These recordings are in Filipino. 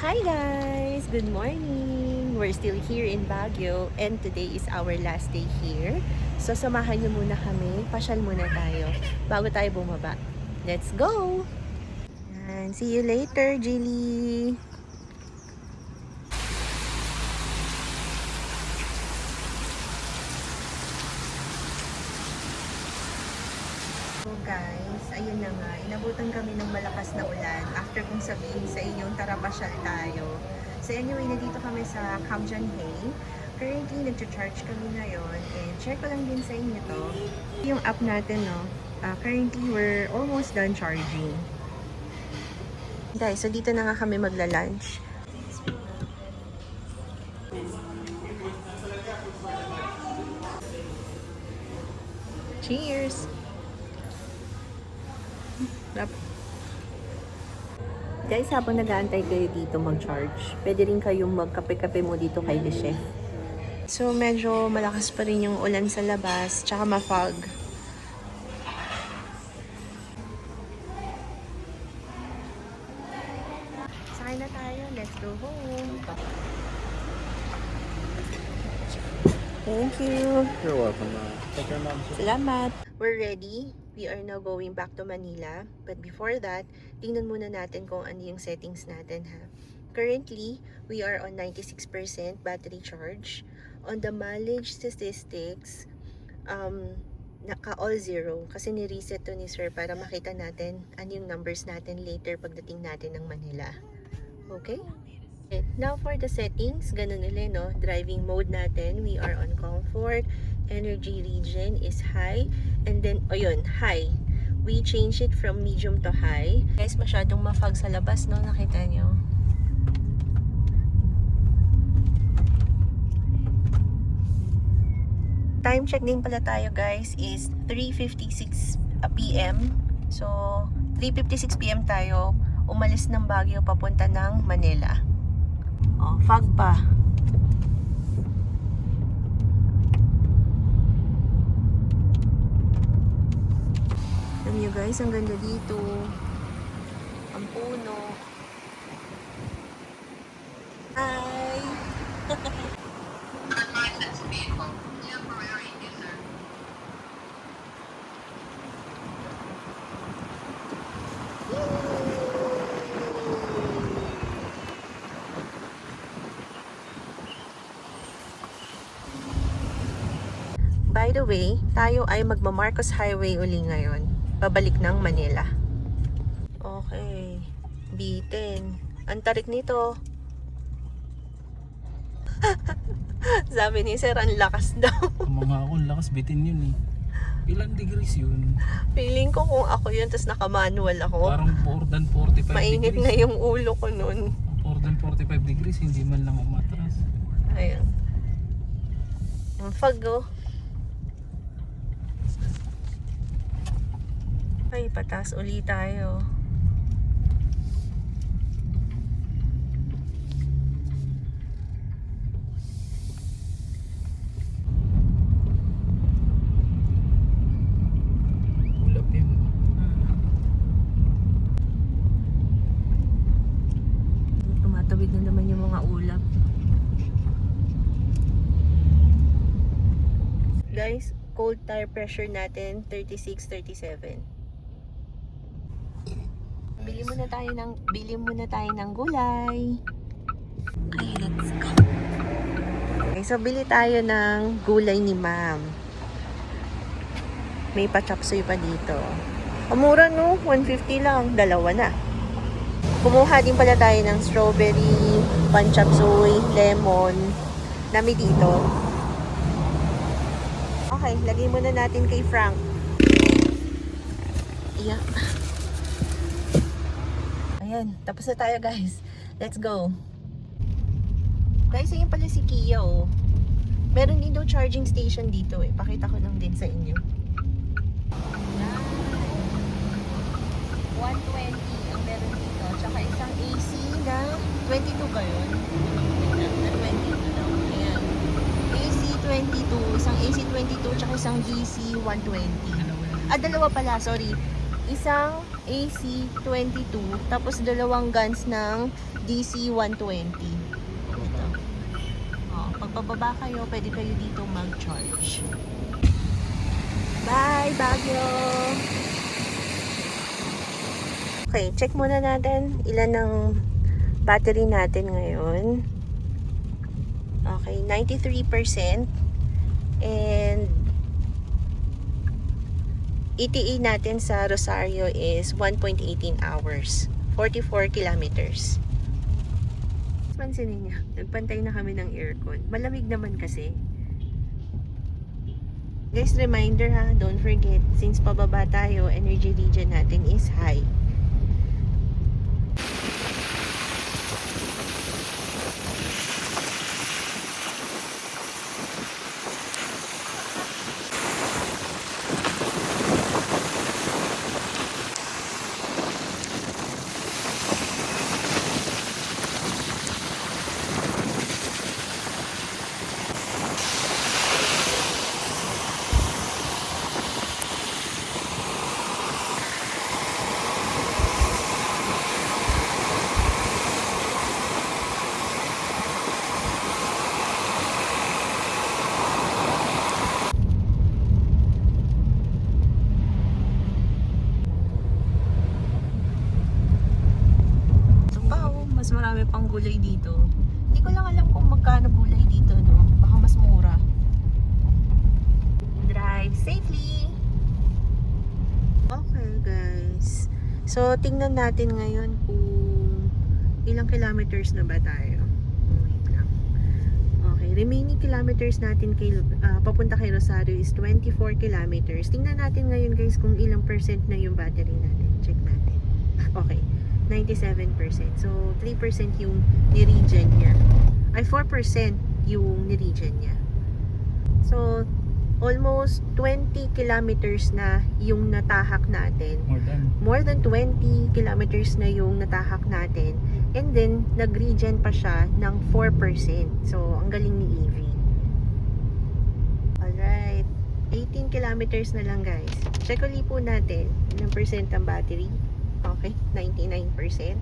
Hi guys! Good morning! We're still here in Baguio and today is our last day here. So samahan niyo muna kami, pasyal muna tayo bago tayo bumaba. Let's go! And see you later, Jilly! So guys, ayun na nga, inabutan kami ng malakas na ulan after kong sabihin sa inyong tara pasyal tayo. So anyway, nandito kami sa Camjan Hay. Currently, nag-charge kami ngayon and share ko lang din sa inyo to. Yung app natin, no? Currently, we're almost done charging. Guys, so dito na nga kami magla-lunch. Cheers! Guys, habang nag-aantay kayo dito mag-charge, pwede rin kayong magkape-kape mo dito kay The Chef. So, medyo malakas pa rin yung ulan sa labas, tsaka ma-fog. Sakay na tayo. Let's go home. Thank you. You're welcome. Take care, ma'am. Salamat. We're ready. We are now going back to Manila. But before that, tingnan muna natin kung ano yung settings natin, ha. Currently, we are on 96% battery charge. On the mileage statistics, naka all zero. Kasi ni-reset to ni sir para makita natin ano yung numbers natin later pagdating natin ng Manila. Okay? Now for the settings, ganun ulit, no? Driving mode natin, we are on comfort. Energy region is high. And then, yun, high. We change it from medium to high. Guys, masyadong mafog sa labas, no? Nakita nyo. Time check din pala tayo, guys, is 3:56 p.m. So, 3:56 p.m. tayo umalis ng Baguio papunta ng Manila. Oh, fog pa. Alam nyo guys, ang ganda dito. Ang puno. Hi! By the way, tayo ay magma-Marcos Highway uli ngayon. Pabalik ng Manila. Okay. Bitin. Ang tarik nito. Sabi ni Sir, ang lakas daw. Mga ako, lakas bitin yun eh. Ilang degrees yun? Feeling ko kung ako yun, tapos naka-manual ako. Parang more than 45 Mainit degrees. na yung ulo ko nun. More than 45 degrees, hindi man lang umatras. Ayun. Ang fog, oh. Ay, patas uli tayo. Ulap yun. Tumatawid na naman yung mga ulap. Guys, cold tire pressure natin 36, 37. Bili muna tayo ng gulay. Okay, let's go. Okay, so bili tayo ng gulay ni Ma'am. May pa-chopsuey pa dito. Mura, no? 150 lang. Dalawa na. Kumuha din pala tayo ng strawberry, pan-chopsuey, lemon. Nami dito. Okay, lagay muna natin kay Frank. Yeah. Ayan, tapos na tayo guys. Let's go. Guys, ayun pala si Kia, oh. Meron din daw charging station dito eh. Pakita ko lang din sa inyo. 120 ang meron dito. Tsaka isang AC na 22 ba yun? Na 22 daw. Ayan. AC 22. Isang AC 22 tsaka isang DC 120. Dalawa pala, sorry. Isang AC 22, tapos dalawang guns ng DC 120. Ito. Oh, pagpababa kayo, pwede kayo dito mag-charge. Bye, Baguio! Okay, check muna natin ilan ang battery natin ngayon. Okay, 93%. And ETA natin sa Rosario is 1.18 hours. 44 kilometers. Pansinin niyo, nagpantay na kami ng aircon. Malamig naman kasi. Guys, reminder ha, don't forget, since pababa tayo, energy region natin is high. Mas marami pang gulay dito. Hindi ko lang alam kung magkano gulay dito, no? Baka mas mura. Drive safely! Okay, guys. So, tingnan natin ngayon kung ilang kilometers na ba tayo. Wait lang. Okay, remaining kilometers natin papunta kay Rosario is 24 kilometers. Tingnan natin ngayon, guys, kung ilang percent na yung battery natin. Check natin. Okay. 97%. So, 3% yung niregen niya. Ay, 4% yung niregen niya. So, almost 20 kilometers na yung natahak natin. More than 20 kilometers na yung natahak natin. And then, nag-regen pa siya ng 4%. So, ang galing ni Evie. Alright. 18 kilometers na lang, guys. Check ulit po natin ilang percent ang battery. Okay, 99%.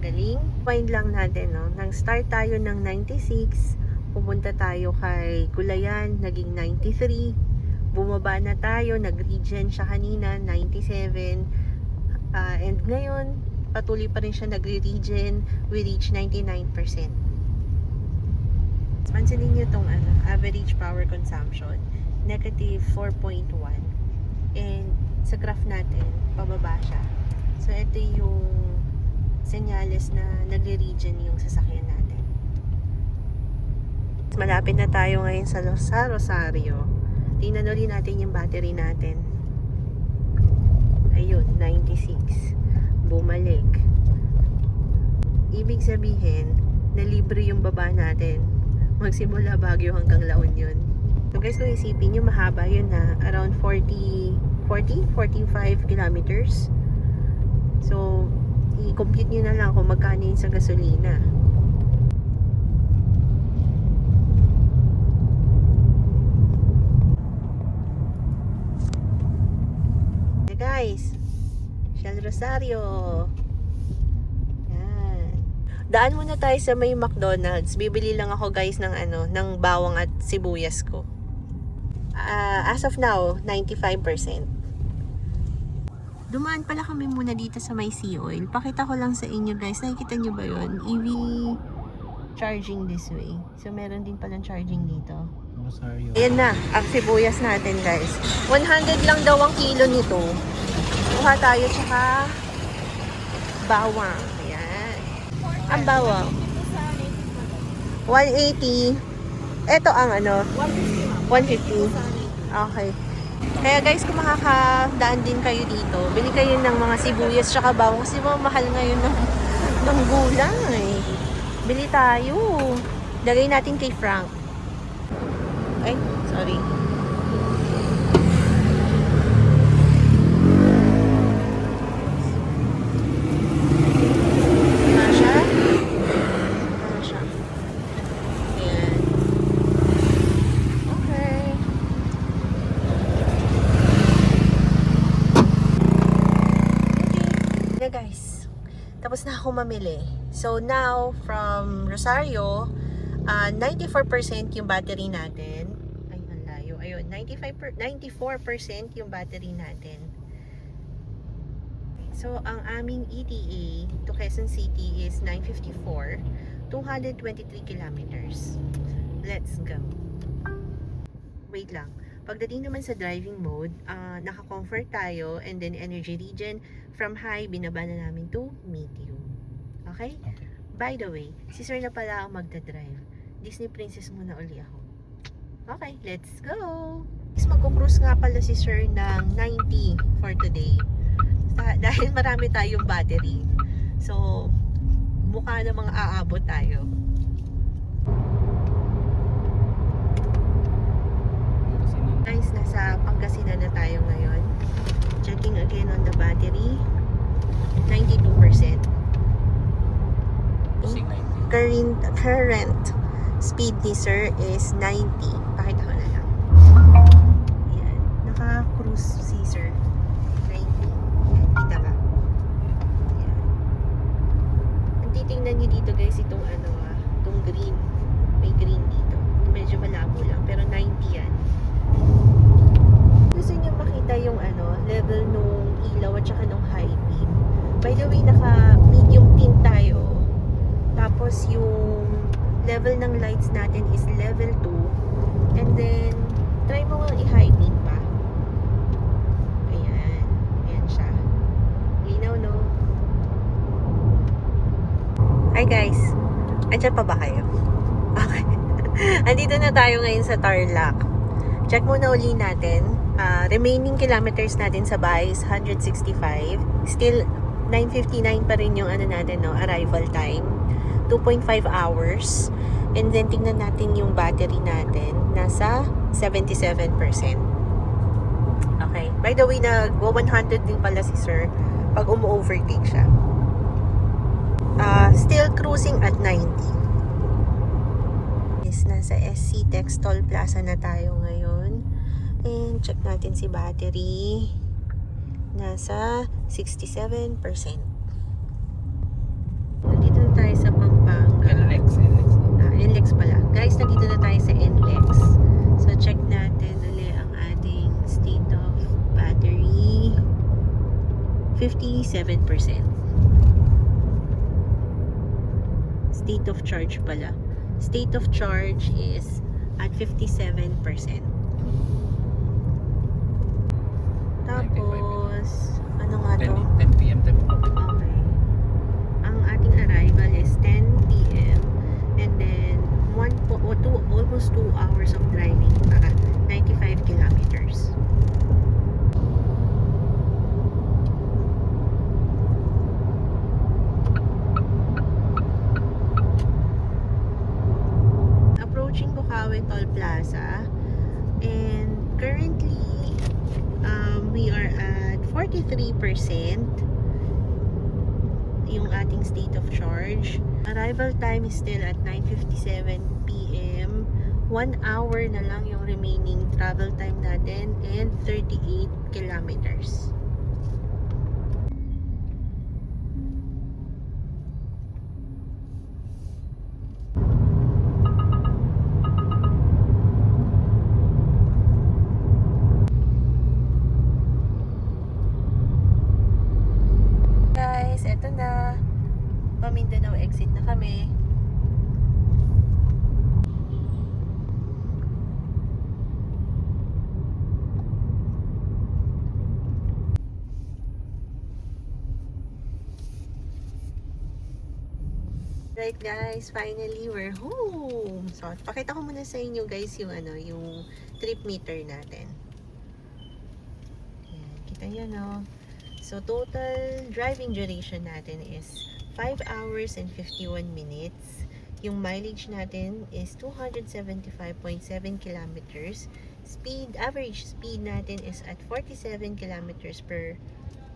Galing. Find lang natin, no? Nang start tayo ng 96, pumunta tayo kay Gulayan, naging 93. Bumaba na tayo, nag-regen siya kanina, 97. And ngayon, patuloy pa rin siya nagre-regen. We reach 99%. Pansinin nyo itong average power consumption, negative 4.1. And sa graph natin, pababa siya. So, ito yung senyales na nagre-regen yung sasakyan natin. Malapit na tayo ngayon sa Rosario. Tingnan ulit natin yung battery natin. Ayun, 96. Bumalik. Ibig sabihin, na libre yung baba natin. Magsimula Baguio hanggang La Union. So guys, kung isipin nyo, mahaba yun na. Around 45 kilometers. So, i-compute nyo na lang kung magkano yun sa gasolina. Hey guys, Shell Rosario. Yan. Daan muna tayo sa may McDonald's. Bibili lang ako guys ng ng bawang at sibuyas ko. As of now, 95%. Dumaan pala kami muna dito sa may sea oil. Pakita ko lang sa inyo guys. Nakikita nyo ba yun? EV charging this way. So, meron din palang charging dito. Rosario. Ayan na, ang sibuyas natin guys. 100 lang daw ang kilo nito. Kuha tayo tsaka bawang. Ayan. Ang bawang. 180. Ito ang 150. Okay. Kaya guys, kung makakadaan din kayo dito, bili kayo ng mga sibuyas tsaka bawang kasi mahal ngayon ng gulay. Bili tayo. Lagay natin kay Frank. Ay, sorry. namili. So now, from Rosario, 94% yung battery natin. Ay, ang layo. Ayun, 94% yung battery natin. So, ang aming ETA to Quezon City is 9:54, 223 kilometers. Let's go. Wait lang. Pagdating naman sa driving mode, naka-comfort tayo, and then energy region from high, binaba na namin to medium. Okay? Okay. By the way, si Sir na pala ang magdadrive. Disney princess muna uli ako. Okay, let's go! Magkukrus nga pala si Sir ng 90 for today. Dahil marami tayong battery. So, mukha namang aabot tayo. Guys, nasa Pangasinan na tayo ngayon. Checking again on the battery. 92%. Kasing 90. Current speed ni Sir is 90. Pakita ko na lang. Ayan. Naka-cruise si Sir. 90. Ayan. Kita ba? Ayan. Ang titingnan niyo dito guys, itong itong green. May green dito. Medyo malabo lang. Pero 90 yan. Gusto niyo makita yung level nung ilaw at saka nung high beam. By the way, naka-medium tint tayo. Tapos yung level ng lights natin is level 2. And then, try mo nga i-high beam pa. Ayan. Ayan siya. Linaw, no? Hi guys. Andiyan pa ba kayo? Okay. Andito na tayo ngayon sa Tarlac. Check muna uli natin. Remaining kilometers natin sa bahay is 165. Still, 9:59 pa rin yung natin, no, arrival time. 2.5 hours. And then, tingnan natin yung battery natin. Nasa 77%. Okay. By the way, nag-100 din pala si Sir pag umu-overtake siya. Still cruising at 90. Yes, nasa SC Textol Plaza na tayo ngayon. And check natin si battery. Nasa 67%. Nandito na tayo sa Pampanga. NLEX. NLEX pala. Guys, nandito na tayo sa NLEX. So, check natin ulit ang ating state of battery. 57%. State of charge pala. State of charge is at 57%. Tapos, ano nga to? 10 p.m. Okay. Ang ating arrival is 10 p.m. And then, almost 2 hours of driving para 95 kilometers. Approaching Bukawi Toll Plaza. And currently, we are at 43% yung ating state of charge. Arrival time is still at 9:57 p.m. 1 hour na lang yung remaining travel time natin and 38 kilometers. Guys, eto na. Pamindanao exit na kami. Right guys, finally we're home. So, pakita ko muna sa inyo guys yung yung trip meter natin. Ayan, kita nyo, no? So, total driving duration natin is 5 hours and 51 minutes. Yung mileage natin is 275.7 kilometers. Average speed natin is at 47 kilometers per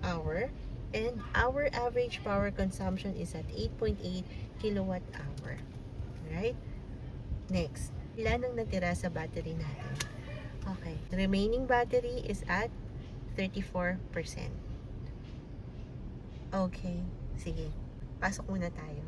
hour. And our average power consumption is at 8.8 kilowatt hour. Alright? Next, ilan ang natira sa battery natin? Okay. The remaining battery is at 34%. Okay. Sige. pasok muna tayo.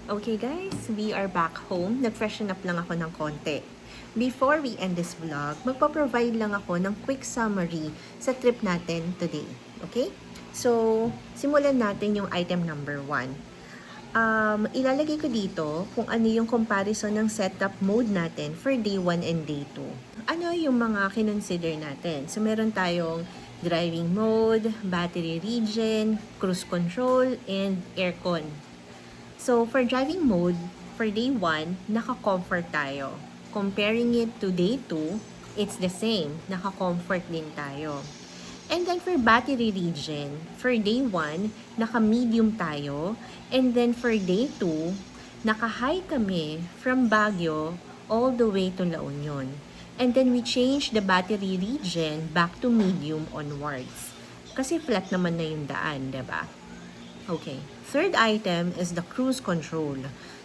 Okay guys, we are back home. Nag-freshen up lang ako ng konti. Before we end this vlog, magpa-provide lang ako ng quick summary sa trip natin today. Okay? So, simulan natin yung item number 1. Ilalagay ko dito kung ano yung comparison ng setup mode natin for day 1 and day 2. Ano yung mga kinonsider natin? So, meron tayong driving mode, battery regen, cruise control, and aircon. So, for driving mode, for day 1, naka-comfort tayo. Comparing it to day 2, it's the same. Naka-comfort din tayo. And then for battery regen, for day 1, naka-medium tayo. And then for day 2, naka-high kami from Baguio all the way to La Union. And then we change the battery regen back to medium onwards. Kasi flat naman na yung daan, diba? Okay. Third item is the cruise control.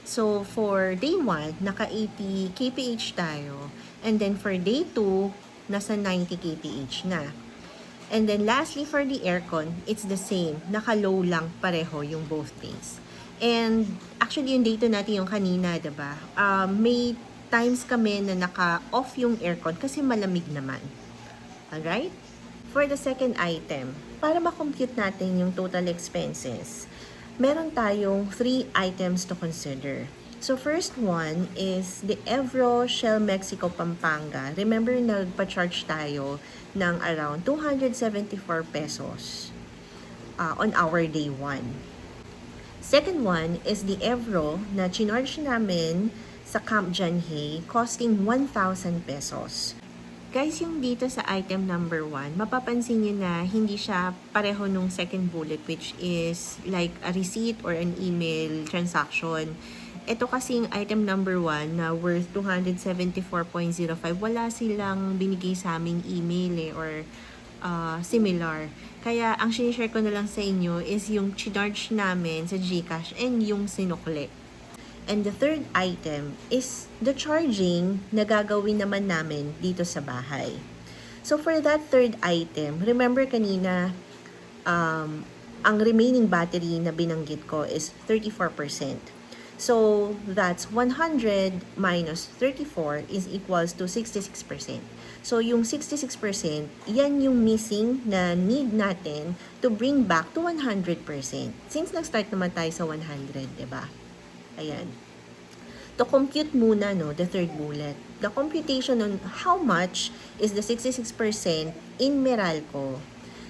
So for day 1, naka 80 kph tayo. And then for day 2, nasa 90 kph na. And then lastly, for the aircon, it's the same. Naka-low lang pareho yung both days. And actually, yung data natin yung kanina, diba? May times kami na naka-off yung aircon kasi malamig naman. Alright? For the second item, para ma-compute natin yung total expenses, meron tayong 3 items to consider. So first one is the Evro Shell Mexico Pampanga. Remember, nagpa-charge tayo ng around 274 pesos on our day 1. Second one is the Evro na chinarge namin sa Camp John Hay costing 1,000 pesos. Guys, yung dito sa item number 1, mapapansin nyo na hindi siya pareho nung second bullet, which is like a receipt or an email transaction. Ito kasing item number 1 na worth 274.05, wala silang binigay sa aming email or similar. Kaya ang sinishare ko na lang sa inyo is yung charge namin sa GCash and yung sinukli. And the third item is the charging na gagawin naman namin dito sa bahay. So for that third item, remember kanina, ang remaining battery na binanggit ko is 34%. So that's 100 minus 34 is equals to 66%. So yung 66%, yan yung missing na need natin to bring back to 100%. Since nag-start naman tayo sa 100, diba? Ayan. To compute muna, no, the third bullet. The computation on how much is the 66% in Meralco.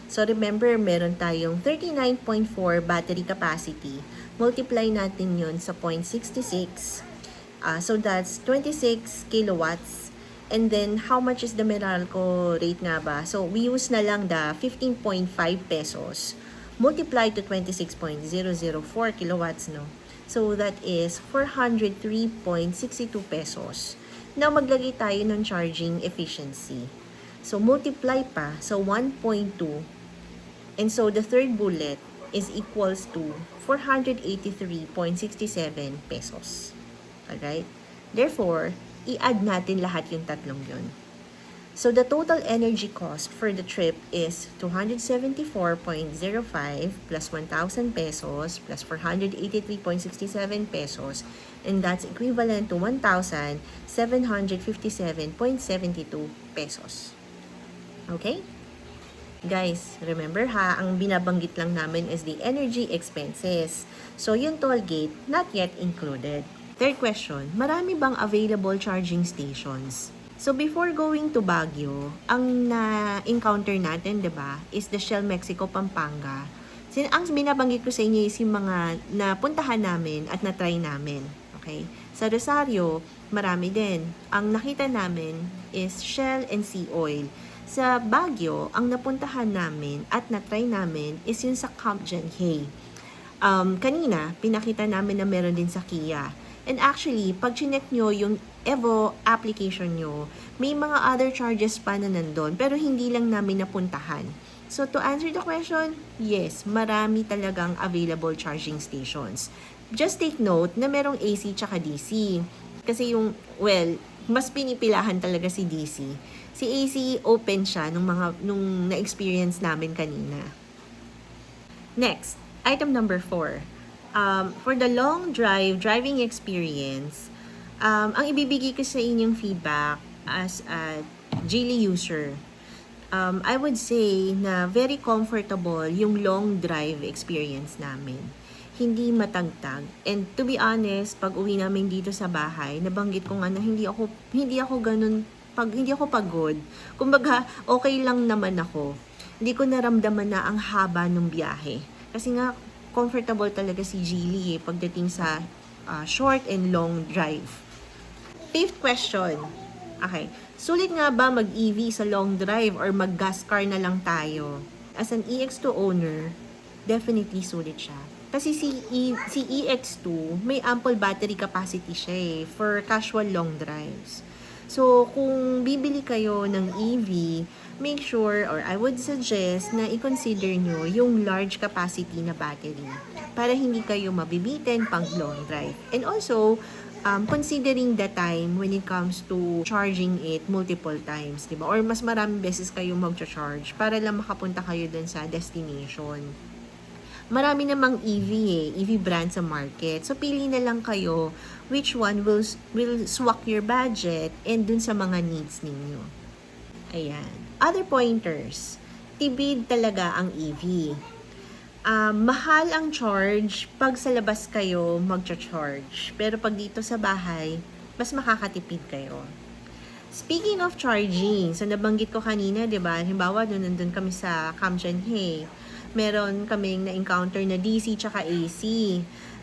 So remember, meron tayong 39.4 battery capacity. Multiply natin yun sa 0.66. So that's 26 kilowatts. And then, how much is the Meralco rate nga ba? So, we use na lang the 15.5 pesos. Multiply to 26.004 kilowatts, no? So, that is 403.62 pesos. Now, maglagay tayo ng charging efficiency. So, multiply pa sa 1.2. And so, the third bullet is equals to 483.67 pesos. Alright? Therefore, i-add natin lahat yung tatlong yun. So, the total energy cost for the trip is 274.05 plus 1,000 pesos plus 483.67 pesos, and that's equivalent to 1,757.72 pesos. Okay? Guys, remember ha, ang binabanggit lang namin is the energy expenses. So, yung toll gate, not yet included. Third question, marami bang available charging stations? So, before going to Baguio, ang na-encounter natin, diba, is the Shell Mexico Pampanga. Ang binabanggit ko sa inyo is yung mga napuntahan namin at na-try namin. Okay? Sa Rosario, marami din. Ang nakita namin is Shell and Sea Oil. Sa Baguio, ang napuntahan namin at na-try namin is yung sa Camp John Hay. Kanina, pinakita namin na meron din sa Kia. And actually, pag chinek nyo yung Evo application nyo, may mga other charges pa na nandun, pero hindi lang namin napuntahan. So, to answer the question, yes, marami talagang available charging stations. Just take note na merong AC tsaka DC. Kasi yung, well, mas pinipilahan talaga si DC. Si AC, open siya nung na-experience namin kanina. Next, item number 4. For the long driving experience, ang ibibigay ko sa inyong feedback as a Geely user, I would say na very comfortable yung long drive experience namin. Hindi matagtag. And to be honest, pag uwi namin dito sa bahay, nabanggit ko nga na hindi ako ganun, hindi ako pagod. Kumbaga, okay lang naman ako. Hindi ko naramdaman na ang haba ng biyahe. Kasi nga, comfortable talaga si Geely pagdating sa short and long drive. 5th question. Okay. Sulit nga ba mag-EV sa long drive or mag-gas car na lang tayo? As an EX2 owner, definitely sulit siya. Kasi si EX2, may ample battery capacity siya for casual long drives. So, kung bibili kayo ng EV, make sure or I would suggest na i-consider nyo yung large capacity na battery para hindi kayo mabibitin pang long drive. And also, considering the time when it comes to charging it multiple times, diba? Or mas maraming beses kayo mag-charge para lang makapunta kayo dun sa destination. Marami namang EV brand sa market. So, pili na lang kayo which one will swak your budget and dun sa mga needs ninyo. Ayan. Other pointers. Tibid talaga ang EV. Mahal ang charge pag sa labas kayo mag-charge. Pero pag dito sa bahay, mas makakatipid kayo. Speaking of charging, so nabanggit ko kanina, di ba? Halimbawa, nandun kami sa Kamjanhe. Meron kaming na-encounter na DC tsaka AC.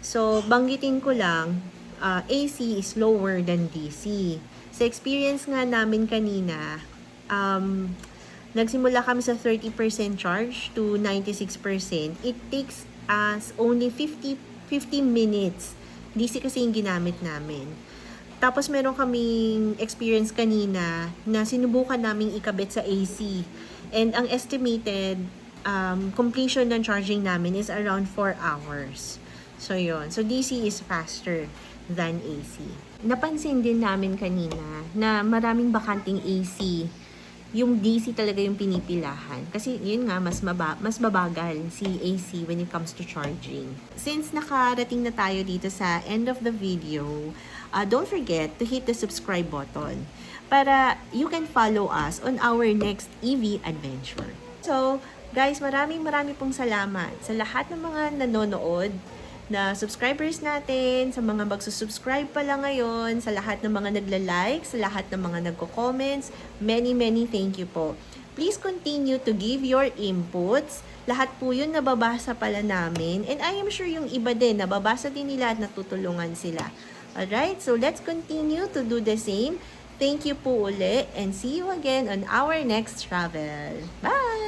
So, banggitin ko lang, AC is lower than DC. Sa experience nga namin kanina, nagsimula kami sa 30% charge to 96%. It takes us only 50 minutes. DC kasi yung ginamit namin. Tapos meron kaming experience kanina na sinubukan naming ikabit sa AC. And ang estimated completion ng charging namin is around 4 hours. So, yun. So, DC is faster than AC. Napansin din namin kanina na maraming bakanting AC. Yung DC talaga yung pinipilahan. Kasi, yun nga, mas mabagal si AC when it comes to charging. Since nakarating na tayo dito sa end of the video, don't forget to hit the subscribe button para you can follow us on our next EV adventure. So, guys, maraming pong salamat sa lahat ng mga nanonood na subscribers natin, sa mga magsusubscribe pa lang ngayon, sa lahat ng mga nagla-like, sa lahat ng mga nagko-comments. Many thank you po. Please continue to give your inputs. Lahat po yun nababasa pala namin. And I am sure yung iba din, nababasa din nila at natutulungan sila. Alright, so let's continue to do the same. Thank you po uli and see you again on our next travel. Bye!